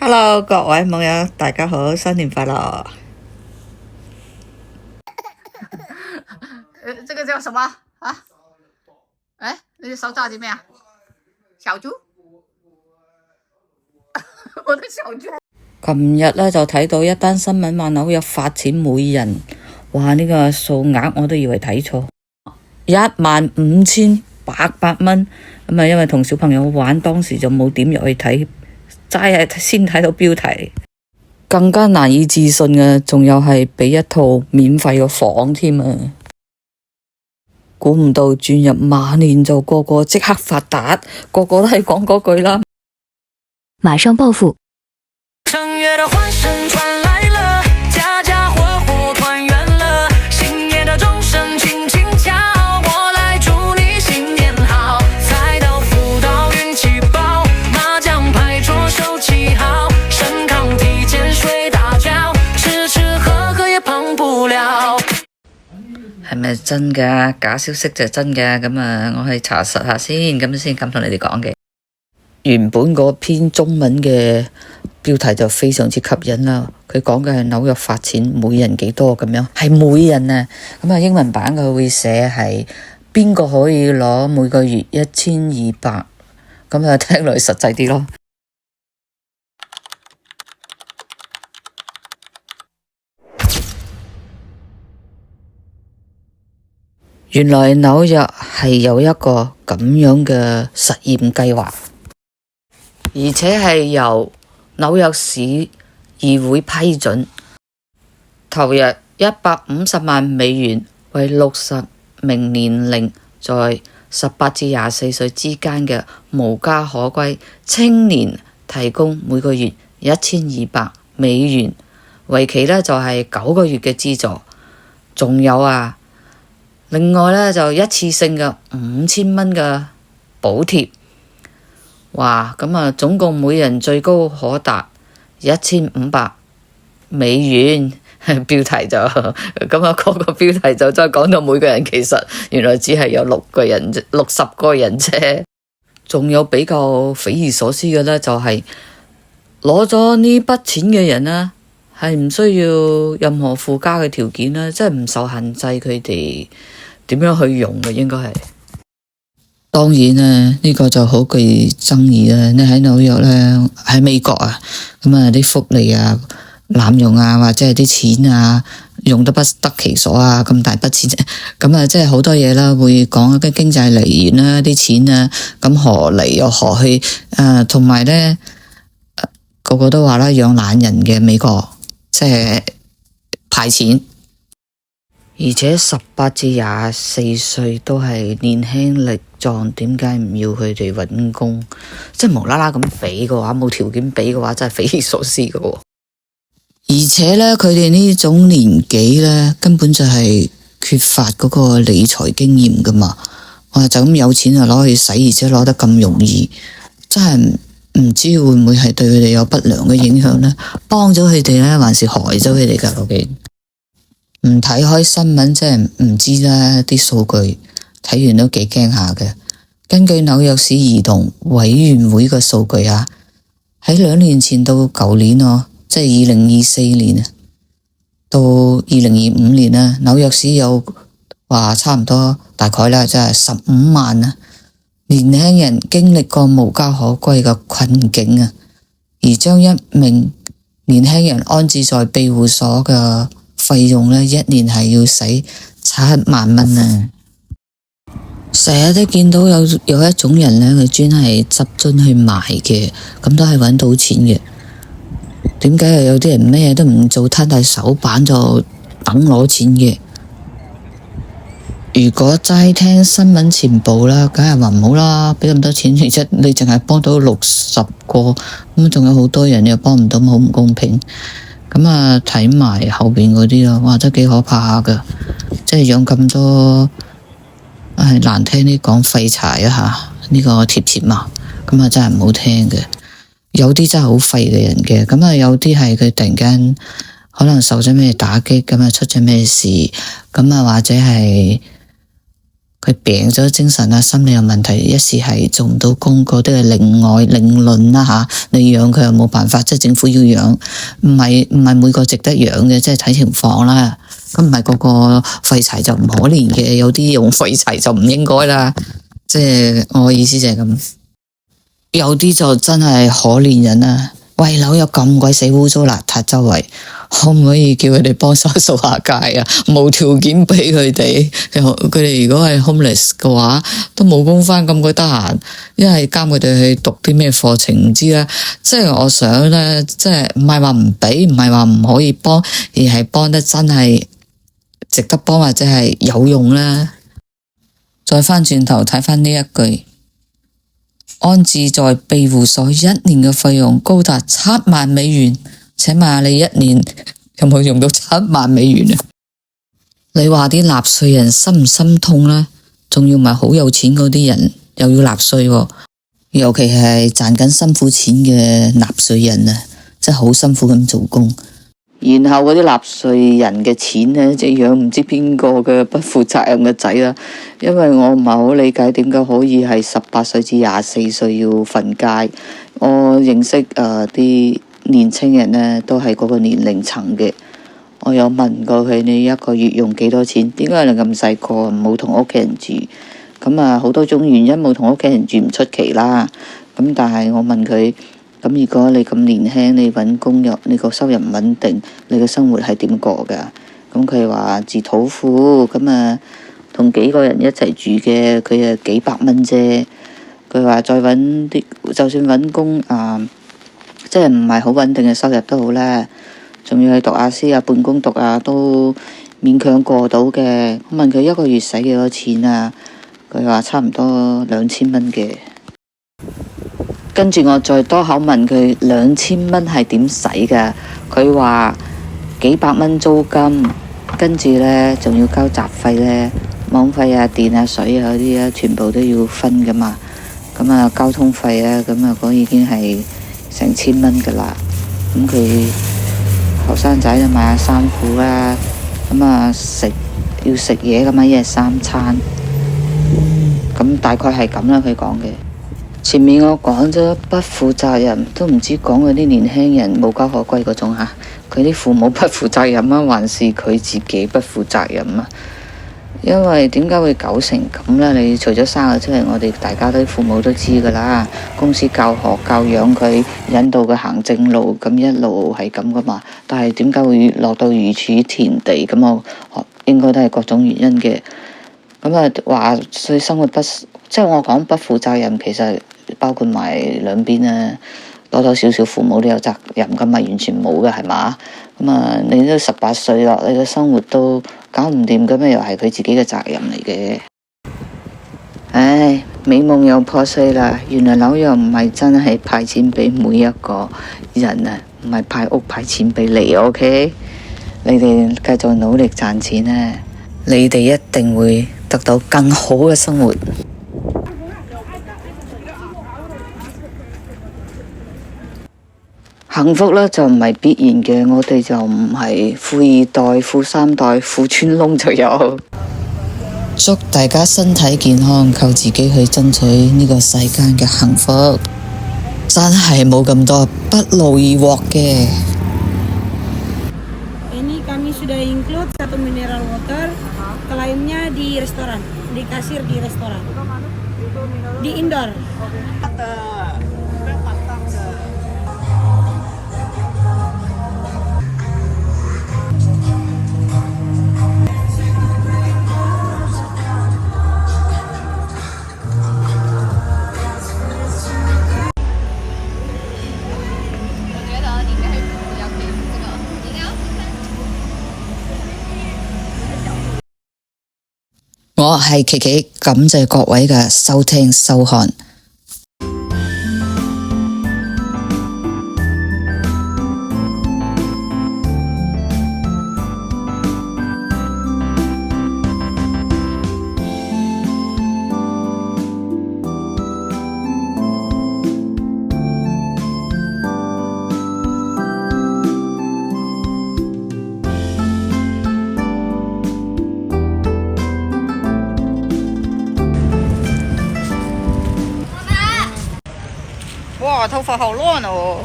Hello，各位網友，大家好，新年快樂！这个叫什么啊？哎，那手抓紧没啊？小豬，我的小豬。琴日咧就睇到一單新聞話紐約發錢每人，哇！呢個數額我都以為睇錯，15,800蚊。咁啊，因為同小朋友玩，當時就冇點入去睇，齋係先睇到標題。更加難以置信嘅，仲有係俾一套免費嘅房添啊！估唔到轉入馬年就個個即刻發達，個個都係講嗰句啦。馬上暴富。正月的歡聲傳來了，家家戶戶團圓了，新年的鐘聲輕輕敲，我來祝你新年好。財到福到運氣爆，麻將牌桌手氣好，身康體健睡大覺，吃吃喝喝也胖不了。係咪真㗎？假消息就真㗎，咁啊，我去查實下先，咁先咁同你哋講嘅。原本嗰篇中文嘅標題就非常之吸引啦，佢講嘅係紐約發錢每人幾多咁樣，係每人啊，咁啊英文版佢會寫係邊個可以攞每個月1200，咁啊聽落去實際啲咯。原來紐約係有一個咁樣嘅實驗計劃，而且係由紐約市議會批准，投入150萬美元，為60名年齡在18至24歲之間嘅無家可歸青年提供每個月1200美元，為期呢就係9個月嘅資助。仲有啊，另外呢，就一次性嘅5000蚊嘅補貼。哇，咁啊，總共每人最高可達1500美元。標題就咁啊，嗰個標題就再講到每個人其實原來只係有60個人啫。仲有比較匪夷所思嘅呢，就係攞咗呢筆錢嘅人呢，係唔需要任何附加嘅條件啦，即係唔受限制佢哋點樣去用嘅，應該係。當然啊，呢個就好具爭議啦。你喺紐約呢，喺美國啊，咁啊啲福利啊濫用啊，或者係啲錢啊用得不得其所啊，咁大筆錢，咁啊即係好多嘢啦，會講嘅經濟嚟源啦，啲錢啊，咁何嚟又何去？同埋呢，個個都話啦，養懶人嘅美國，即係派錢。而且18至24歲都係年輕力壯，點解唔要佢哋搵工？即係無啦啦咁俾嘅話，冇條件俾嘅話，真係匪夷所思嘅。而且呢，佢哋呢種年紀呢，根本就係缺乏嗰個理財經驗噶嘛。哇，就咁有錢就攞去使，而且攞得咁容易，真係唔知會唔會係對佢哋有不良嘅影響呢？幫咗佢哋呢，還是害咗佢哋噶？究竟？唔睇開新聞真係唔知啦，啲數據睇完都幾驚下嘅。根據紐約市兒童委員會嘅數據啊，喺2年前到舊年即係2024年到2025年啊，紐約市有話差唔多大概啦，即係15萬啊年輕人經歷過無家可歸嘅困境啊，而將一名年輕人安置在庇護所嘅費用呢，一年係要使7萬蚊啊！成日都見到有一種人呢，佢專係執樽去賣嘅，咁都係揾到錢嘅。點解又有啲人咩都唔做，攤大手板就等攞錢嘅？如果齋聽新聞前報啦，梗係話唔好啦，俾咁多錢，其實你淨係幫到60個，咁仲有好多人你又幫唔到，好唔公平。咁啊，睇埋後邊嗰啲咯，哇，真係幾可怕下噶，即係養咁多，難聽啲講廢柴啊吓，呢個貼切嘛，咁啊真係唔好聽嘅。有啲真係好廢嘅人嘅，咁啊有啲係佢突然間可能受咗咩打擊，咁啊出咗咩事，咁啊或者係佢病咗，精神啊、心理有問題，一時係做唔到工，嗰啲係另外另論啦吓。你養佢又冇辦法，即係政府要養，唔係每個值得養嘅，即係睇情況啦。咁唔係個個廢柴就唔可憐嘅，有啲用廢柴就唔應該啦。即係我意思就係咁，有啲就真係可憐人啊！喂，紐約咁鬼死污糟邋遢，周圍可唔可以叫佢哋幫手掃下街啊？無條件俾佢哋，佢哋如果係 homeless 嘅話，都冇工返，咁鬼得閒，一係監佢哋去讀啲咩課程唔知啦。即係我想咧，即係唔係話唔俾，唔係話唔可以幫，而係幫得真係值得幫或者係有用啦。再返轉頭睇返呢一句。安置在庇護所一年嘅費用高達$70,000，請問下你一年有冇用到$70,000啊？你話啲納稅人心唔心痛呢？仲要唔係好有錢嗰啲人又要納稅喎，尤其係賺緊辛苦錢嘅納稅人啊，真係好辛苦咁做工。然後嗰啲納稅人嘅錢呢，即係養唔知邊個嘅不負責任嘅仔啦。因為我唔係好理解點解可以係18歲至24歲要瞓街。我認識啲年青人呢，都係嗰個年齡層嘅。我有問過佢，你一個月用幾多錢？點解你咁細個冇同屋企人住？咁啊，好多種原因冇同屋企人住唔出奇啦。咁但係我問佢。咁如果你咁年輕，你揾工又你個收入唔穩定，你嘅生活係點過噶？咁佢話自討苦，咁啊同幾個人一齊住嘅，佢啊幾百蚊啫。佢話再揾啲，就算揾工即係唔係好穩定嘅收入都好啦，仲要去讀雅思啊、半工讀啊，都勉強過到嘅。我問佢一個月使幾多錢啊？佢話差唔多2000蚊嘅。跟住我再多口問佢2000蚊係點使㗎？佢話幾百蚊租金，跟住呢仲要交雜費呢，網費啊、電啊、水啊嗰啲啊，全部都要分㗎嘛。咁啊，交通費啊，咁啊嗰已經係成1000蚊㗎啦。咁佢後生仔就買下衫褲啦，咁啊要食嘢咁啊，一日3餐。咁大概係咁啦，佢講嘅。前面我講咗不負責任，都唔知講嗰啲年輕人無家可歸嗰種吓，佢啲父母不負責任啊，還是佢自己不負責任啊？因為點解會搞成咁呢？你除咗生咗出嚟，我哋大家都父母都知噶啦，公司教學教養佢，引導佢行正路，咁一路係咁噶嘛。但係點解會落到如此田地？咁我應該都係各種原因嘅。咁啊話對生活不，即係我講不負責任，其實包括埋兩邊啊，多多少少父母都有責任噶嘛，完全冇嘅係嘛？咁啊，你都18歲咯，你嘅生活都搞唔掂，咁又係佢自己嘅責任嚟嘅。唉，美夢又破碎啦！原來紐約唔係真係派錢俾每一個人啊，唔係派屋派錢俾你 ，OK？ 你哋繼續努力賺錢啊，你哋一定會得到更好嘅生活。幸福呢就唔係必然嘅，我哋就唔係富2代、富3代、富穿窿就有。祝大家身體健康，靠自己去爭取呢個世間嘅幸福，真係冇咁多不勞而獲嘅。Ini kami sudah include 1 mineral water, lainnya di restoran, di kasir di restoran, di indoor. .我係琪琪，感謝各位嘅收聽收看。哇，头发好乱哦。